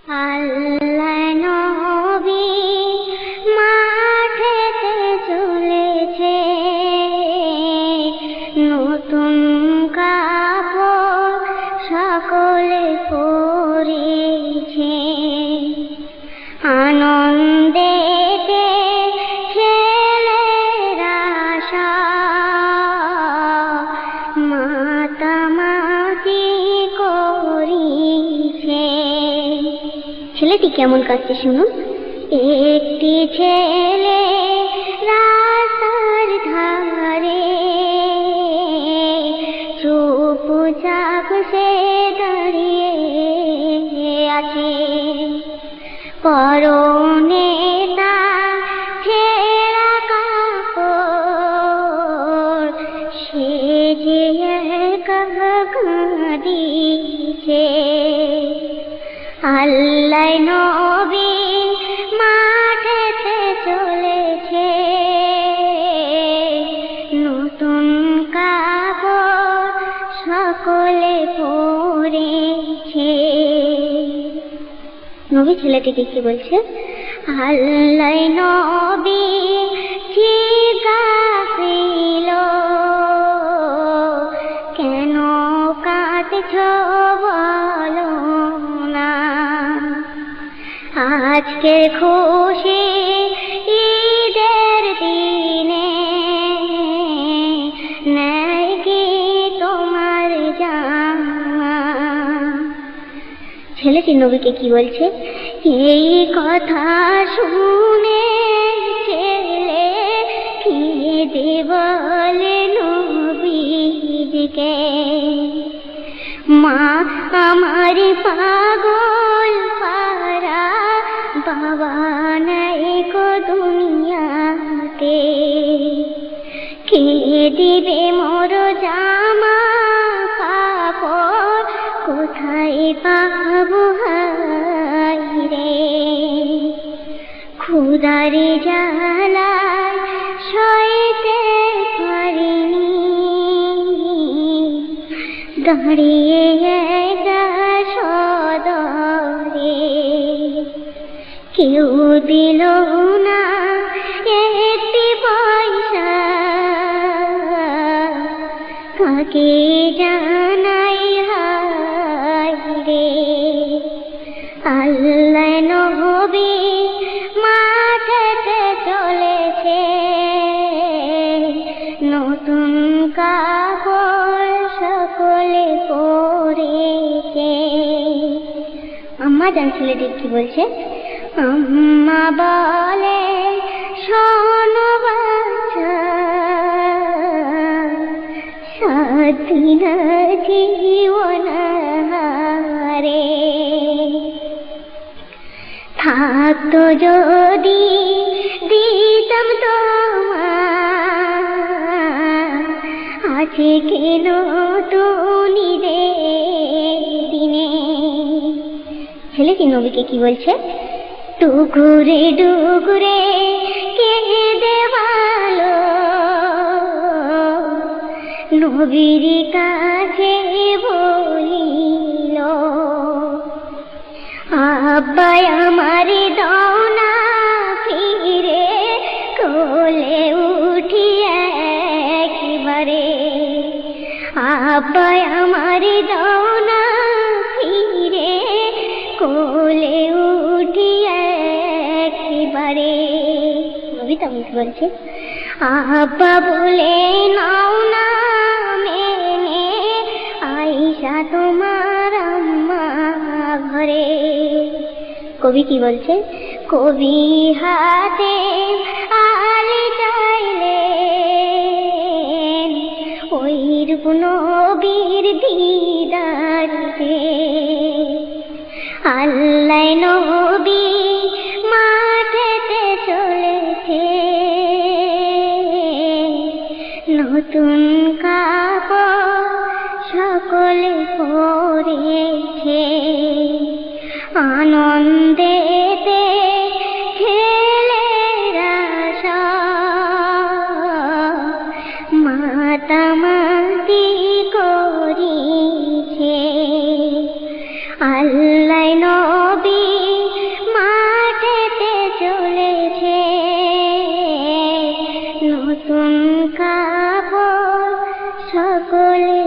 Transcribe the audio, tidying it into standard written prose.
আল্লাহ নবী মাঠেতে চলেছে, নতুন কাপড় সকলে পরেছে, আনন্দেতে ছেলেরা মাতামাতি করিছে। ছেলেটি কেমন কাঁদছে শুনুন। একটি ছেলে রাস্তার ধারে চুপচাপ সে দাঁড়িয়ে আছে, পরনে তার ছেঁড়া কাপড়, সে যে কাঁদিছে। আল্লাহ নবী মাঠেতে চলেছে, নতুন কাপড় সকলে পরেছে। নবী ছেলেটিকে কি বলছে? আল্লাহ নবী জিজ্ঞাসিল, কেন কাঁদছ বলো না? আজকে খুশি ঈদের দিনে নেই কি তোমার জামা? ছেলেটি নবীকে কি বলছে? এই কথা শুনে ছেলে কেঁদে বলে নবীজিকে, মা আমার পাগল পারা বাবা নাই গো দুনিয়াতে, কে দিবে মোর জামা কাপড়, কোথায় পাবো হায়রে? ক্ষুধারে জ্বালায় সইতে পারিনি, দাঁড়িয়ে একা সদরে, কেউ দিল না একটি পয়সা, কাকে জানাই হায়রে? আল্লাহ নবী মাঠেতে চলেছে, নতুন কাপড় সকলে পরেছে। আম্মা জান ছেলেটি কি বলছে? আম্মা বলে, শোনো বাচ্চা, 7 দিন জীবন হারে, থাকতো যদি দিতাম তোমার, আছে কেন তুমি দিনে? ছেলেটি নবীকে কি বলছে? ডুগুরে ডুগুরে কেঁদে ভালো, নবীর কাছে বলিল, আব্বা আমার দাও না ফিরে, কোলে উঠি একবারে, আব্বা আমার দাও না ফিরে, কোলে উঠি একবারে। নবী তেমন কি বলছে? আব্বা বলে নাও না মেনে, আইসা তোমার আম্মা ঘরে। কবি কি বলছে? কবি হাতে আলি চাইলেন, ওই রূপ নবীর দিদারে। আল্লাহ নবী মাঠেতে চলেছে, নতুন কাপড় সকলে পরেছে, আনন্দেতে ছেলেরা মাতামাতি করিছে। আল্লাহ নবী কাপড় সকলে